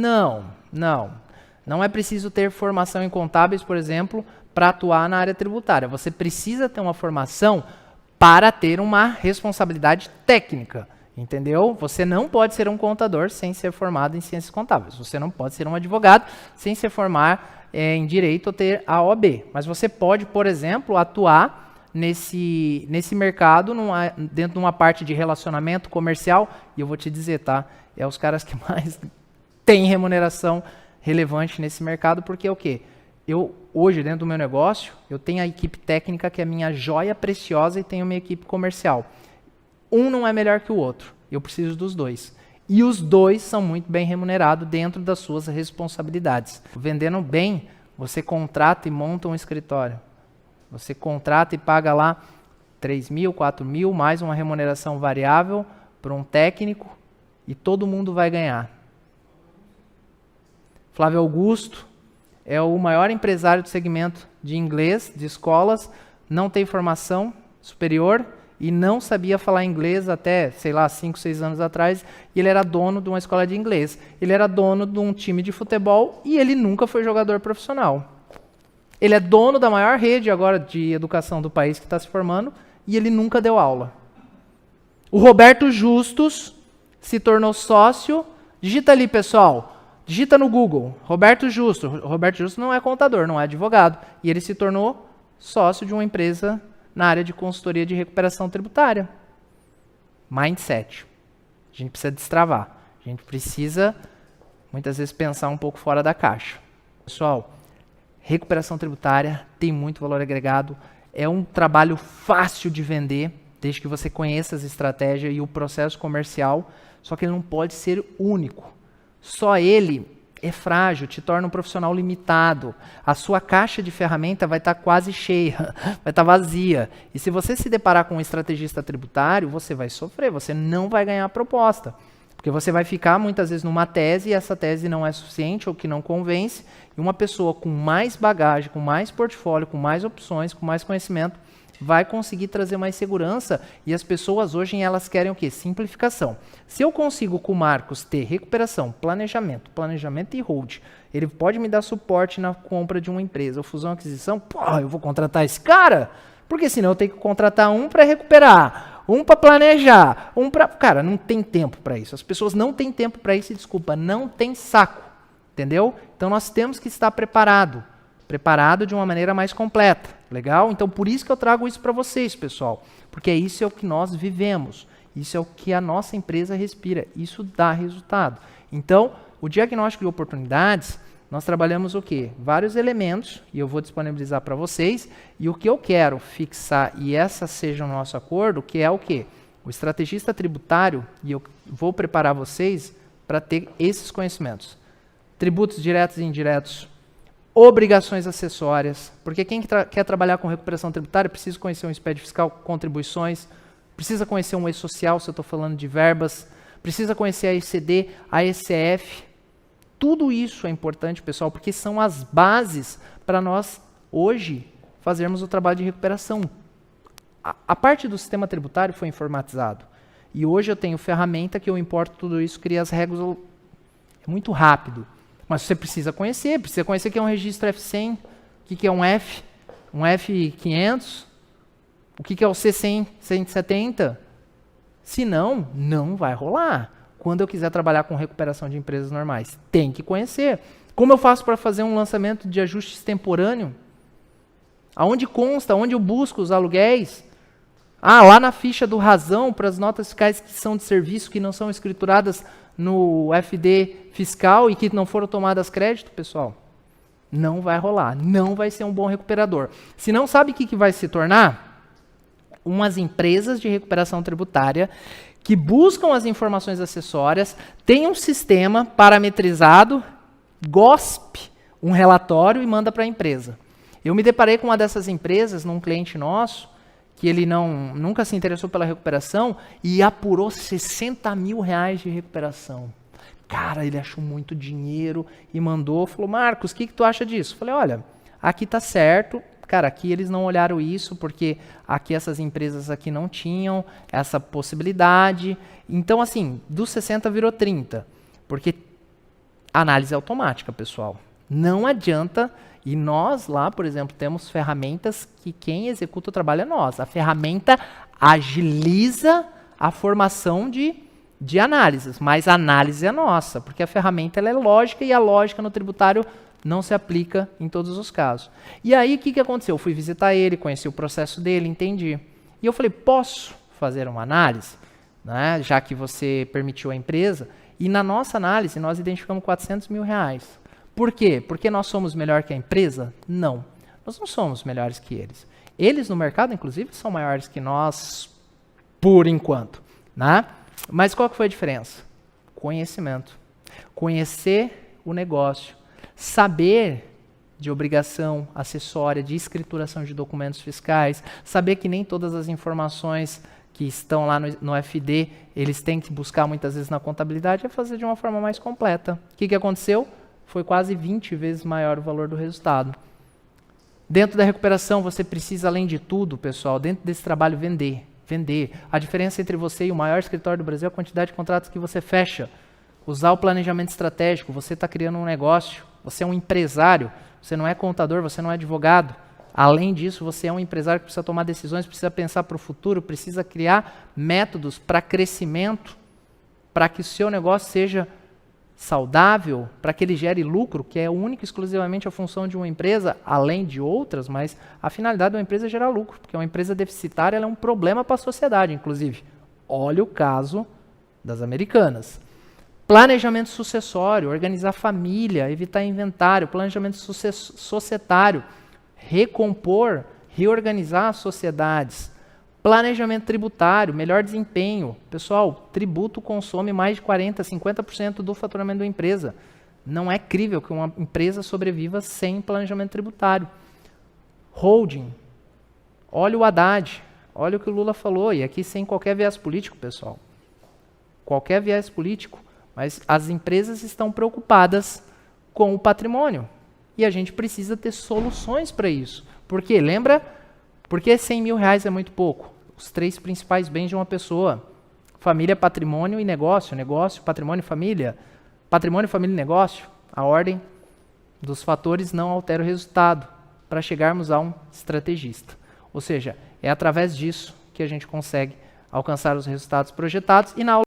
Não, não. Não é preciso ter formação em contábeis, por exemplo, para atuar na área tributária. Você precisa ter uma formação para ter uma responsabilidade técnica, entendeu? Você não pode ser um contador sem ser formado em ciências contábeis. Você não pode ser um advogado sem se formar em direito ou ter a OAB. Mas você pode, por exemplo, atuar nesse mercado dentro de uma parte de relacionamento comercial. E eu vou te dizer, tá? É os caras que mais têm remuneração relevante nesse mercado, porque é o quê? Eu, hoje, dentro do meu negócio, eu tenho a equipe técnica, que é a minha joia preciosa, e tenho a minha equipe comercial. Um não é melhor que o outro. Eu preciso dos dois. E os dois são muito bem remunerados dentro das suas responsabilidades. Vendendo bem, você contrata e monta um escritório. Você contrata e paga lá 3 mil, 4 mil, mais uma remuneração variável para um técnico, e todo mundo vai ganhar. Flávio Augusto é o maior empresário do segmento de inglês, de escolas, não tem formação superior e não sabia falar inglês até, sei lá, 5, 6 anos atrás, e ele era dono de uma escola de inglês. Ele era dono de um time de futebol e ele nunca foi jogador profissional. Ele é dono da maior rede agora de educação do país que está se formando e ele nunca deu aula. O Roberto Justus se tornou sócio. Digita ali, pessoal. Digita no Google, Roberto Justo. Roberto Justo não é contador, não é advogado. E ele se tornou sócio de uma empresa na área de consultoria de recuperação tributária. Mindset. A gente precisa destravar. A gente precisa, muitas vezes, pensar um pouco fora da caixa. Pessoal, recuperação tributária tem muito valor agregado. É um trabalho fácil de vender, desde que você conheça as estratégias e o processo comercial. Só que ele não pode ser único. Só ele é frágil, te torna um profissional limitado. A sua caixa de ferramenta vai estar quase cheia, vai estar vazia. E se você se deparar com um estrategista tributário, você vai sofrer, você não vai ganhar a proposta. Porque você vai ficar muitas vezes numa tese e essa tese não é suficiente ou que não convence. E uma pessoa com mais bagagem, com mais portfólio, com mais opções, com mais conhecimento, vai conseguir trazer mais segurança, e as pessoas hoje elas querem o quê? Simplificação. Se eu consigo com o Marcos ter recuperação, planejamento e hold, ele pode me dar suporte na compra de uma empresa, ou fusão, aquisição, eu vou contratar esse cara? Porque senão eu tenho que contratar um para recuperar, um para planejar, um para... Cara, não tem tempo para isso. As pessoas não têm tempo para isso, e desculpa, não tem saco, entendeu? Então nós temos que estar preparado de uma maneira mais completa, legal? Então, por isso que eu trago isso para vocês, pessoal, porque isso é o que nós vivemos, isso é o que a nossa empresa respira, isso dá resultado. Então, o diagnóstico de oportunidades, nós trabalhamos o quê? Vários elementos, e eu vou disponibilizar para vocês, e o que eu quero fixar, e essa seja o nosso acordo, que é o quê? O estrategista tributário, e eu vou preparar vocês para ter esses conhecimentos. Tributos diretos e indiretos, obrigações acessórias, porque quem quer trabalhar com recuperação tributária precisa conhecer um SPED fiscal, contribuições, precisa conhecer um E-social, se eu estou falando de verbas, precisa conhecer a ECD, a ECF. Tudo isso é importante, pessoal, porque são as bases para nós, hoje, fazermos o trabalho de recuperação. A parte do sistema tributário foi informatizado. E hoje eu tenho ferramenta que eu importo tudo isso, crio as regras muito rápido. Mas você precisa conhecer que é um registro F100, o que é um F, um F500, o que é o C100, 170. Senão, não vai rolar. Quando eu quiser trabalhar com recuperação de empresas normais, tem que conhecer. Como eu faço para fazer um lançamento de ajuste extemporâneo? Aonde consta, onde eu busco os aluguéis? Lá na ficha do Razão, para as notas fiscais que são de serviço, que não são escrituradas no FD fiscal e que não foram tomadas crédito, pessoal, não vai rolar, não vai ser um bom recuperador. Se não sabe o que vai se tornar? Umas empresas de recuperação tributária que buscam as informações acessórias, têm um sistema parametrizado, gospe um relatório e manda para a empresa. Eu me deparei com uma dessas empresas, num cliente nosso, que ele nunca se interessou pela recuperação e apurou 60 mil reais de recuperação. Cara, ele achou muito dinheiro e mandou, falou, Marcos, o que tu acha disso? Falei, olha, aqui tá certo, cara, aqui eles não olharam isso, porque aqui essas empresas aqui não tinham essa possibilidade. Então, assim, dos 60 virou 30, porque Análise automática, pessoal. Não adianta, e nós lá, por exemplo, temos ferramentas que quem executa o trabalho é nós. A ferramenta agiliza a formação de análises, mas a análise é nossa, porque a ferramenta ela é lógica e a lógica no tributário não se aplica em todos os casos. E aí, o que aconteceu? Eu fui visitar ele, conheci o processo dele, entendi. E eu falei, posso fazer uma análise? Né? Já que você permitiu a empresa. E na nossa análise, nós identificamos R$400 mil. Por quê? Porque nós somos melhor que a empresa? Não. Nós não somos melhores que eles. Eles no mercado, inclusive, são maiores que nós por enquanto. Né? Mas qual que foi a diferença? Conhecimento. Conhecer o negócio. Saber de obrigação acessória, de escrituração de documentos fiscais, saber que nem todas as informações que estão lá no FD, eles têm que buscar muitas vezes na contabilidade, é fazer de uma forma mais completa. O que aconteceu? Foi quase 20 vezes maior o valor do resultado. Dentro da recuperação, você precisa, além de tudo, pessoal, dentro desse trabalho, vender. A diferença entre você e o maior escritório do Brasil é a quantidade de contratos que você fecha. Usar o planejamento estratégico, você está criando um negócio, você é um empresário, você não é contador, você não é advogado. Além disso, você é um empresário que precisa tomar decisões, precisa pensar para o futuro, precisa criar métodos para crescimento, para que o seu negócio seja saudável, para que ele gere lucro, que é única e exclusivamente a função de uma empresa, além de outras, mas a finalidade de uma empresa é gerar lucro, porque uma empresa deficitária ela é um problema para a sociedade, inclusive. Olha o caso das Americanas. Planejamento sucessório, organizar família, evitar inventário, planejamento societário, recompor, reorganizar as sociedades. Planejamento tributário, melhor desempenho. Pessoal, tributo consome mais de 40%, 50% do faturamento da empresa. Não é crível que uma empresa sobreviva sem planejamento tributário. Holding. Olha o Haddad, olha o que o Lula falou, e aqui sem qualquer viés político, pessoal. Qualquer viés político. Mas as empresas estão preocupadas com o patrimônio. E a gente precisa ter soluções para isso. Por quê? Lembra? Porque R$100 mil é muito pouco. Os 3 principais bens de uma pessoa. Família, patrimônio e negócio. Negócio, patrimônio e família. Patrimônio, família e negócio. A ordem dos fatores não altera o resultado para chegarmos a um estrategista. Ou seja, é através disso que a gente consegue alcançar os resultados projetados. E na aula